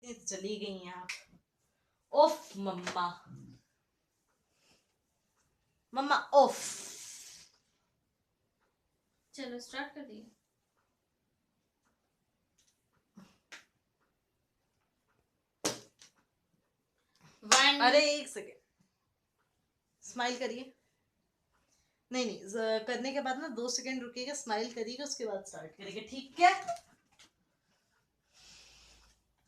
देखते हैं चली गई हैं आप। ओफ मम्मा, मम्मा ओफ। चलो स्टार्ट कर दिए। अरे एक सेकेंड, स्माइल करिए। नहीं नहीं, करने के बाद ना 2 सेकेंड रुकिएगा, स्माइल करिएगा, उसके बाद स्टार्ट करेंगे, ठीक है।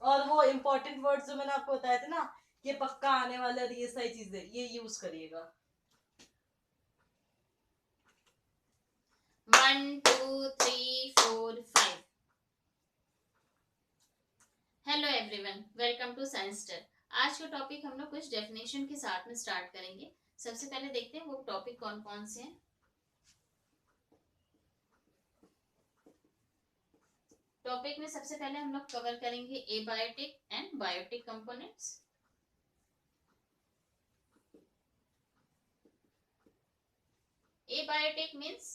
और वो इम्पोर्टेंट वर्ड्स जो मैंने आपको बताए थे ना, ये पक्का आने वाला, ये सारी चीजें ये यूज करिएगा। 1 2 3 4 5। Hello everyone, welcome to science star. आज का टॉपिक हम लोग कुछ डेफिनेशन के साथ में स्टार्ट करेंगे। सबसे पहले देखते हैं वो टॉपिक कौन कौन से हैं। टॉपिक में सबसे पहले हम लोग कवर करेंगे abiotic and biotic components. Abiotic means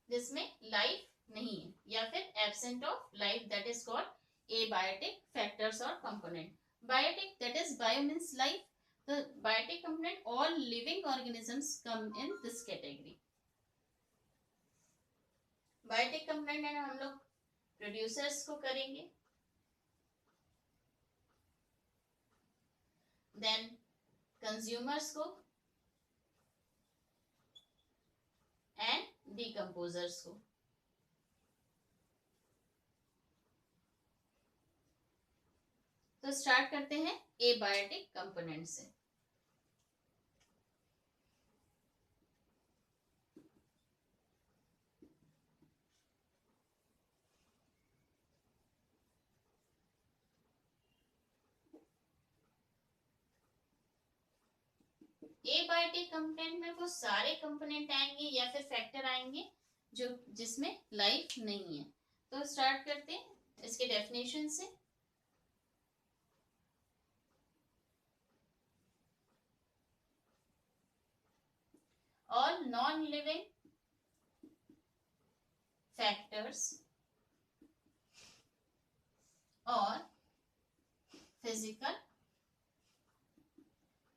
जिसमें लाइफ नहीं है या फिर absent of life, that is called abiotic factors और component. Biotic, that is bio means life, the biotic component, all living organisms come in this category. Biotic component हम लोग producers को करेंगे, देन कंज्यूमर्स को एंड डिकम्पोजर्स को। तो start करते हैं एबायोटिक कंपोनेंट से। एबायोटिक कंपोनेंट में वो सारे कंपोनेंट आएंगे या फिर फैक्टर आएंगे जो जिसमें लाइफ नहीं है। तो स्टार्ट करते हैं इसके डेफिनेशन से। all non-living factors or physical,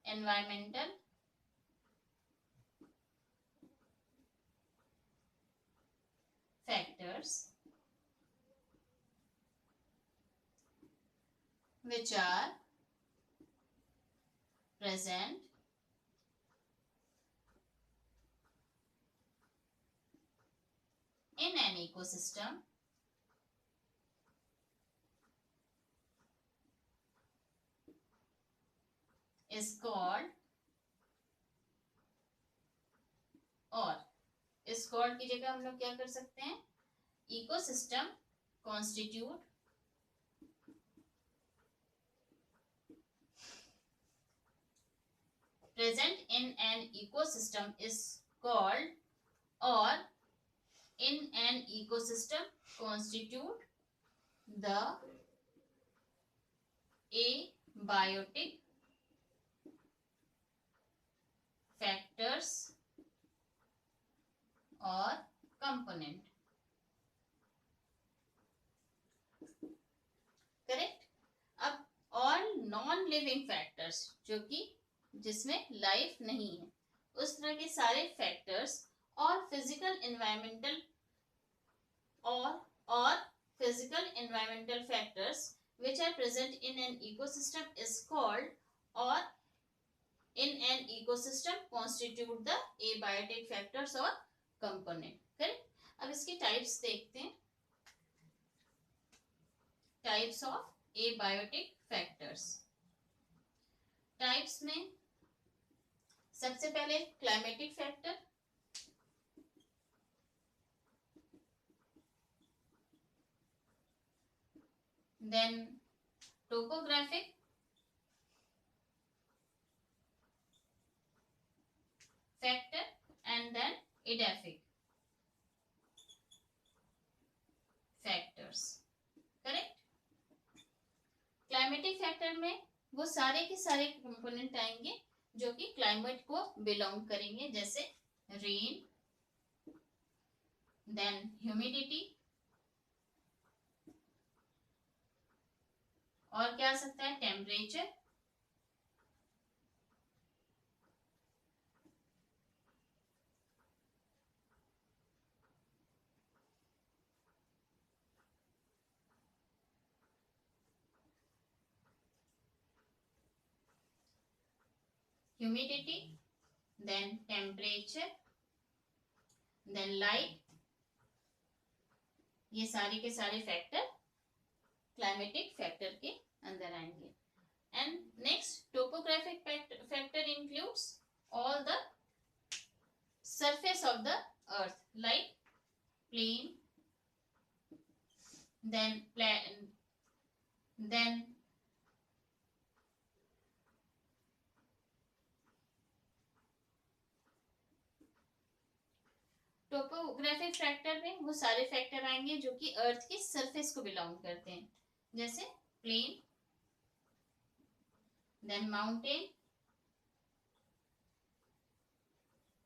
environmental, factors which are present in an ecosystem is called, और इस called की जगह हम लोग क्या कर सकते हैं, ecosystem constitute present in an ecosystem is called, or in an ecosystem constitute the abiotic factors और कंपोनेंट। करेक्ट। अब ऑल नॉन लिविंग फैक्टर्स, जो कि जिसमें लाइफ नहीं है, उस तरह के सारे फैक्टर्स और फिजिकल एनवायरमेंटल और physical environmental factors which are present in an ecosystem is called, or in an ecosystem constitute the abiotic factors or component. Correct. अब इसकी टाइप्स देखते हैं। Types of abiotic factors. Types में सबसे पहले climatic factor, then topographic, factor and then edaphic factors. Correct. Climatic factor में वो सारे के सारे कंपोनेंट आएंगे जो कि क्लाइमेट को बिलोंग करेंगे, जैसे रेन, देन ह्यूमिडिटी, और क्या आ सकता है, temperature, humidity, then temperature, then light, ये सारे के सारे फैक्टर क्लाइमेटिक फैक्टर के अंदर आएंगे. And next topographic factor includes all the surface of the earth like plain, then topographic factor में वो सारे फैक्टर आएंगे जो कि अर्थ के सरफेस को बिलोंग करते हैं, जैसे plain, then mountain,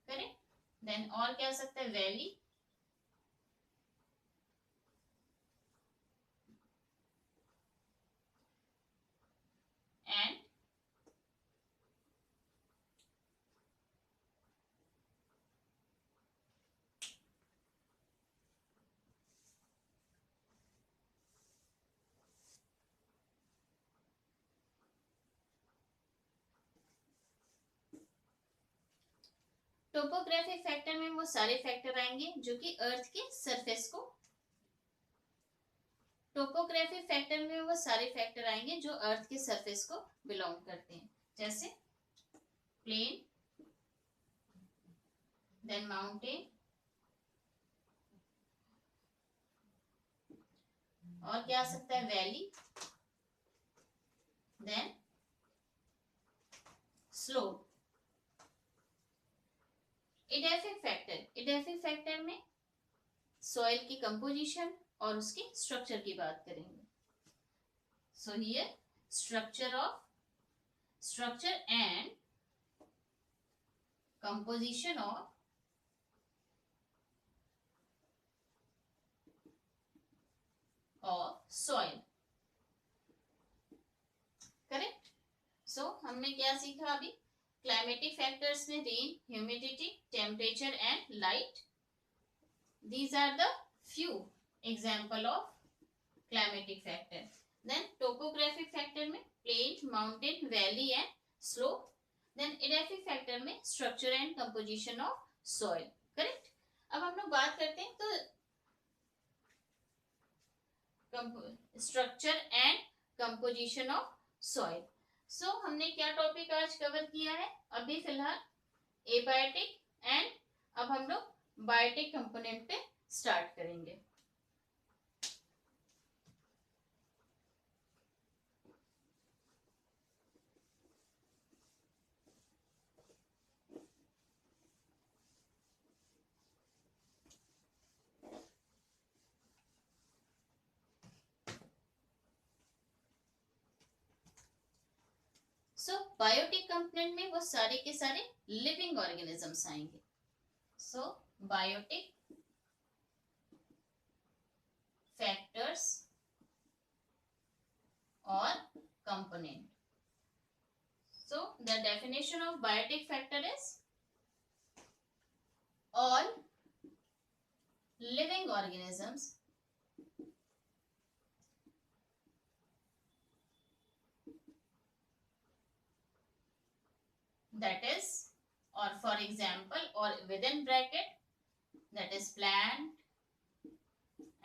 correct, then और क्या आ सकता है, वैली, एंड टोपोग्राफिक फैक्टर में वो सारे फैक्टर आएंगे जो कि अर्थ के सरफेस को, टोपोग्राफिक फैक्टर में वो सारे फैक्टर आएंगे जो अर्थ के सरफेस को बिलोंग करते हैं, जैसे प्लेन, देन माउंटेन, और क्या आ सकता है, valley, then slope. Edaphic factor में सॉइल की कंपोजिशन और उसके स्ट्रक्चर की बात करेंगे. So here structure and composition of soil, correct. So हमने क्या सीखा अभी, क्लाइमेटिक फैक्टर्स में rain, humidity, temperature and light. These are the few example of climatic factor. Then topographic factor में plain, mountain, valley and slope. Then edaphic factor में structure and composition of soil. Correct? अब हम लोग बात करते हैं तो structure and composition of soil. So हमने क्या टॉपिक आज कवर किया है, अभी फिलहाल एबायोटिक, एंड अब हम लोग बायोटिक कंपोनेंट पे स्टार्ट करेंगे. सो बायोटिक कंपोनेंट में वो सारे के सारे लिविंग ऑर्गेनिजम्स आएंगे. सो बायोटिक फैक्टर्स और component. So the definition of biotic factor is all living organisms that is, or for example, or within bracket, that is plant,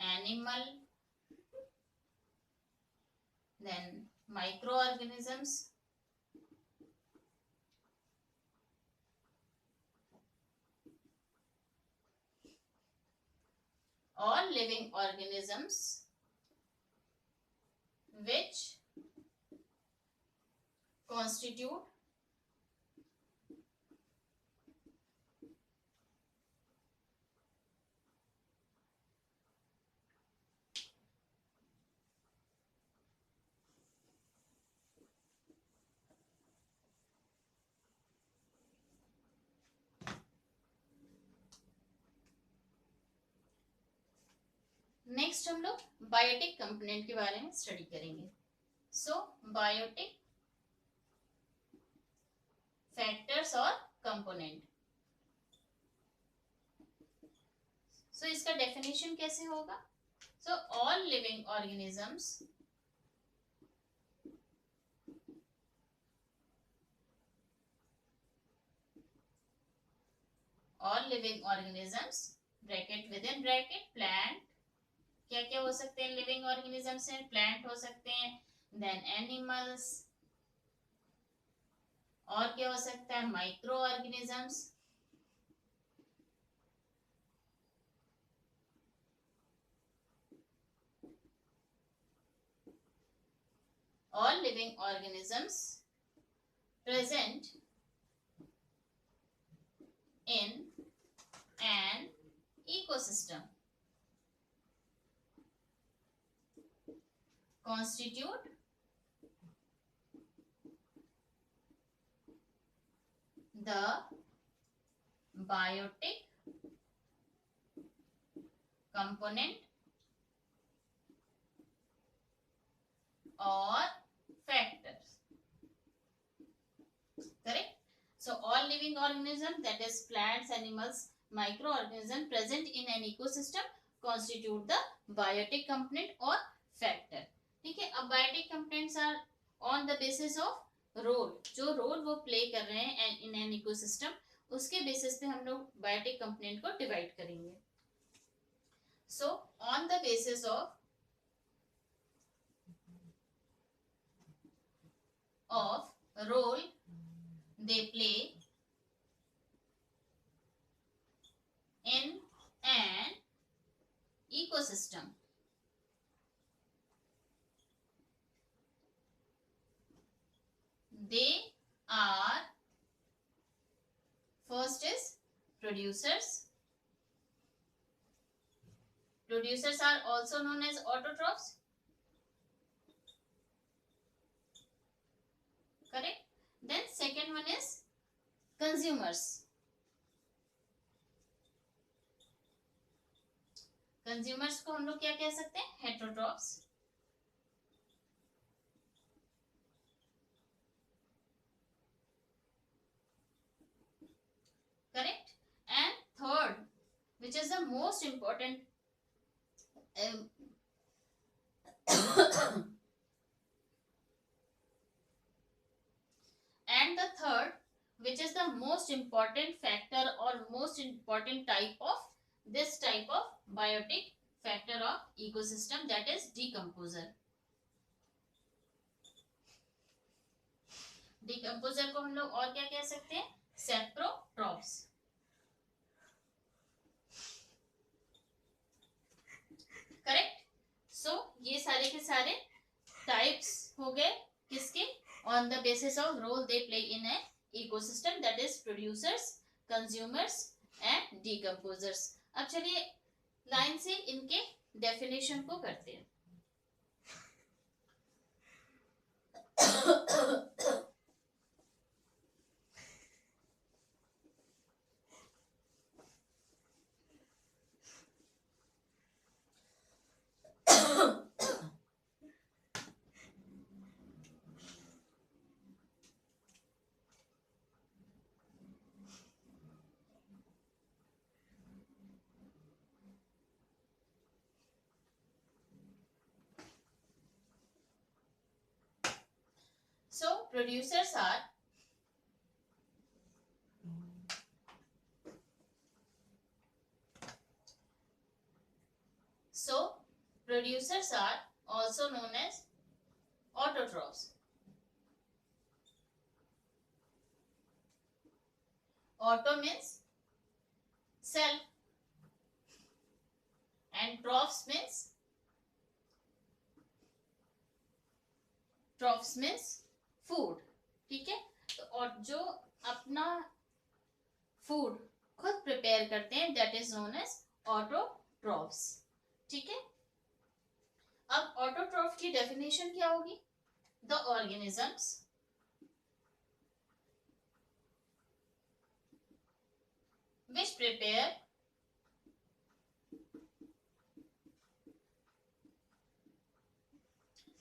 animal, then microorganisms, all living organisms which constitute next हम लोग biotic component के बारे में study करेंगे. सो biotic factors और component. सो इसका definition कैसे होगा? So all living organisms bracket with in bracket plant, क्या क्या हो सकते हैं लिविंग ऑर्गेनिजम्स में? प्लांट हो सकते हैं, देन एनिमल्स, और क्या हो सकता है? Micro organisms, all living organisms present in an ecosystem constitute the biotic component or factors. Correct? So all living organisms, that is plants, animals, microorganisms present in an ecosystem constitute the biotic component or factor. ठीक है, अब biotic components are on the basis of role, जो role वो play कर रहे हैं in an ecosystem, उसके basis पे हम लोग biotic component को divide करेंगे. So on the basis of role they play in an ecosystem, they are, first is producers. Producers are also known as autotrophs. Correct? Then second one is consumers. Consumers को हम लोग क्या कह सकते हैं? Heterotrophs. Correct? And third, which is the most important and the third, which is the most important factor or most important type of this type of biotic factor of ecosystem, that is decomposer. Decomposer को हम लोग और क्या कह सकते हैं? सेप्रोट्रॉफ्स. Correct? सो ये सारे के सारे टाइप्स हो गए किसके? On the basis of role they play in an ecosystem, that is producers, consumers and decomposers. अब चलिए लाइन से इनके डेफिनेशन को करते हैं. So producers are also known as autotrophs. Auto means self and trophs means food. ठीक है, तो और जो अपना फूड खुद प्रिपेयर करते हैं, that is known as autotrophs. ठीक है, अब ऑटोट्रॉफ की डेफिनेशन क्या होगी? The organisms which prepare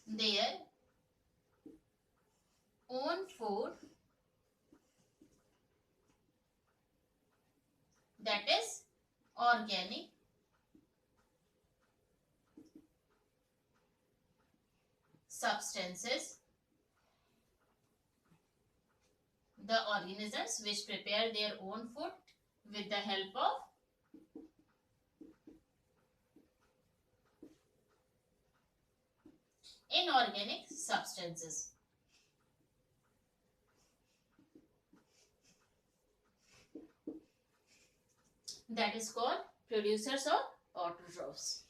their food that is organic substances, the organisms which prepare their own food with the help of inorganic substances. That is called producers or autotrophs.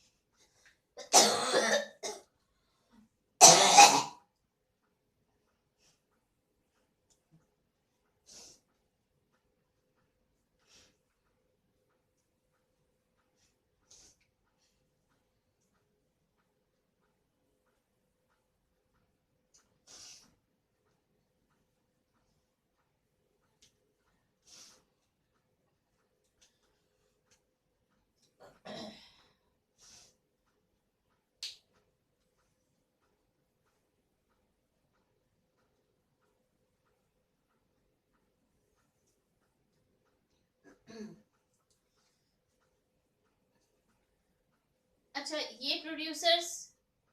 अच्छा, ये producers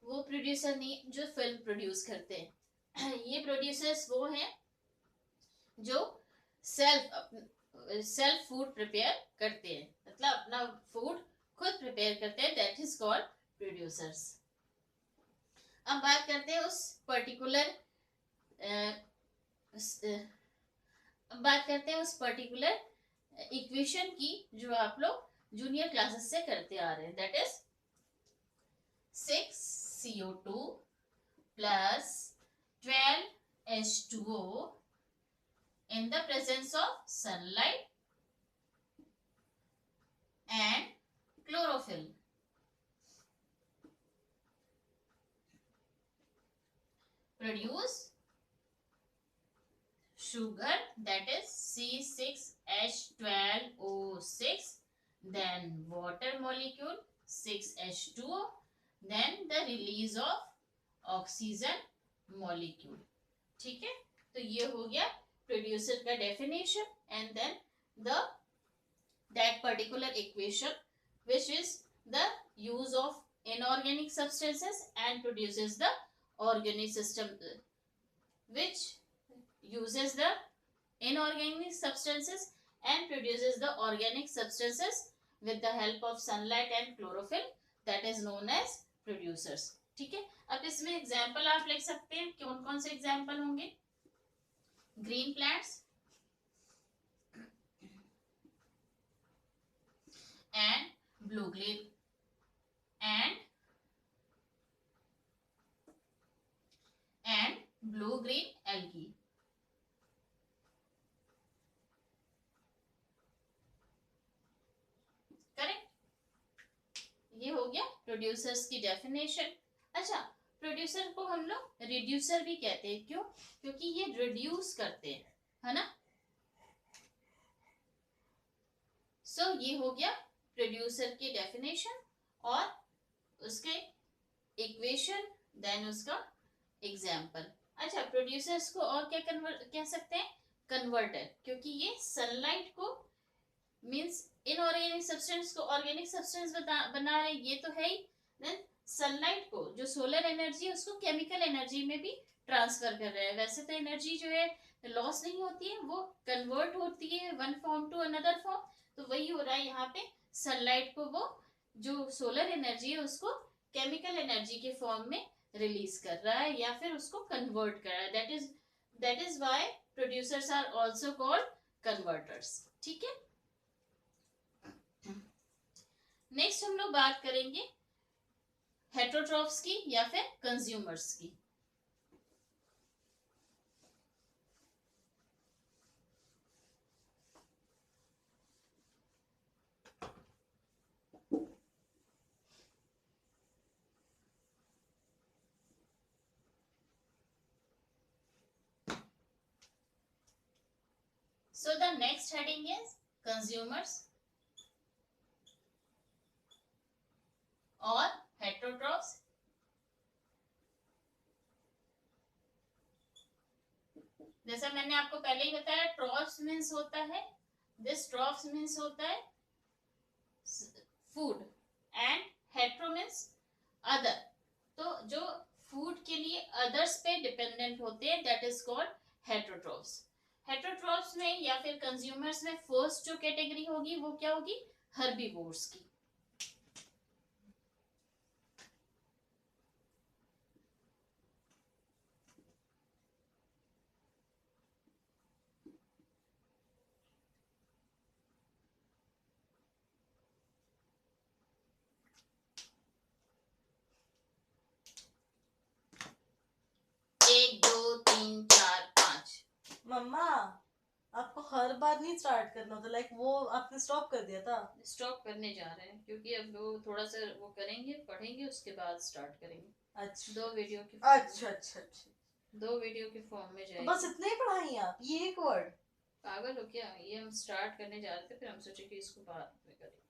वो producer नहीं जो film produce करते हैं। ये producers वो हैं जो सेल्फ फूड प्रिपेयर करते हैं, मतलब अपना फूड खुद प्रिपेयर करते हैं, दैट इज कॉल्ड प्रोड्यूसर्स। अब बात करते हैं उस पर्टिकुलर इक्वेशन की जो आप लोग जूनियर क्लासेस से करते आ रहे हैं, that is 6CO2 plus 12H2O in the presence of sunlight and chlorophyll produce sugar, that is C6H12O6, then water molecule 6H2O, then the release of oxygen molecule। ठीक है, तो ये हो गया प्रोड्यूसर का definition, and then that particular equation which is the use of inorganic substances and produces the organic system, which uses the inorganic substances and produces the organic substances with the help of sunlight and chlorophyll, that is known as producers। ठीक है, अब इसमें example आप लिख सकते हैं, कौन कौन से एग्जाम्पल होंगे? Green plants and blue green and blue green algae. Correct, ये हो गया प्रोड्यूसर्स की डेफिनेशन। अच्छा, प्रोड्यूसर को हम लोग रिड्यूसर भी कहते हैं, क्यों? क्योंकि ये रिड्यूस करते हैं, है ना। सो ये हो गया प्रोड्यूसर की डेफिनेशन और उसके इक्वेशन, देन उसका एग्जाम्पल। अच्छा, प्रोड्यूसर्स को और क्या कह सकते हैं? कन्वर्टर, क्योंकि ये सनलाइट को मीन्स इनऑर्गेनिक सब्सटेंस को ऑर्गेनिक सब्सटेंस बना रहे, ये तो है ही। देन सनलाइट को जो सोलर एनर्जी है उसको केमिकल एनर्जी में भी ट्रांसफर कर रहे हैं। वैसे तो एनर्जी जो है लॉस नहीं होती है, वो कन्वर्ट होती है one form to another form, तो वही हो रहा है यहाँ पे। सनलाइट को वो जो सोलर एनर्जी है उसको केमिकल एनर्जी के फॉर्म में रिलीज कर रहा है या फिर उसको कन्वर्ट कर रहा है, that is why producers are also called converters. ठीक है, नेक्स्ट हम लोग बात करेंगे हेटेरोट्रॉफ्स की या फिर कंज्यूमर्स की। So the next heading is consumers or heterotrophs जैसा मैंने आपको पहले ही बताया, ट्रॉफ्स मीन्स होता है, दिस ट्रॉफ्स मीन्स होता है food, and hetero means other. तो जो फूड के लिए अदर्स पे डिपेंडेंट होते हैं that is called heterotrophs. Heterotrophs में या फिर कंज्यूमर्स में फर्स्ट जो कैटेगरी होगी वो क्या होगी, हर्बीवोर्स की। एक दो तीन चार पाँच। मम्मा आपको हर बार नहीं स्टार्ट करना होता, लाइक वो आपने स्टॉप कर दिया था। स्टॉप करने जा रहे हैं क्योंकि अब वो थोड़ा सा वो करेंगे, पढ़ेंगे, उसके बाद स्टार्ट करेंगे। अच्छा दो वीडियो की अच्छा अच्छा अच्छा, दो वीडियो के फॉर्म में तो जाएगी। बस इतना ही पढ़ाई आप, ये एक वर्ड? पागल हो क्या, ये हम स्टार्ट करने जा रहे थे, फिर हम सोचे कि इसको बाद में करेंगे।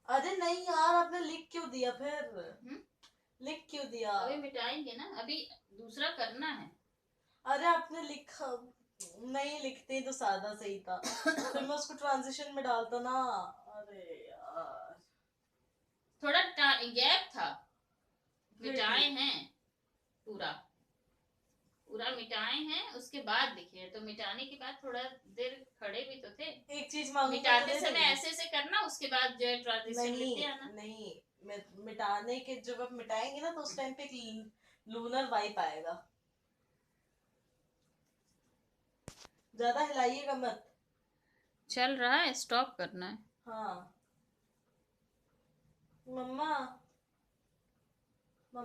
अरे नहीं यार, आपने लिख क्यों दिया फिर? लिख क्यों दिया? अभी मिटाएंगे ना, अभी दूसरा करना है। अरे आपने लिखा नहीं, लिखते तो सादा सही था। फिर मैं उसको ट्रांजिशन में डालता ना। अरे यार थोड़ा गैप था, फिर मिटाए ठीक। हैं, पूरा पूरा मिटाए हैं, उसके बाद लिखे हैं। तो मिटाने के बाद थोड़ा देर खड़े भी तो थे। एक चीज मांगूंगा तो मिटाते दे समय देंगे? ऐसे ऐसे करना, उसके बाद जो है ट्रांजिशन लिखते आना। नहीं, मिटाने के जब आप मिटाएंगे ना तो उस टाइम पे एक लूनर वाइप आएगा। ज्यादा हिलाइएगा मत। चल रहा है, स्टॉप करना है। हाँ मम्मा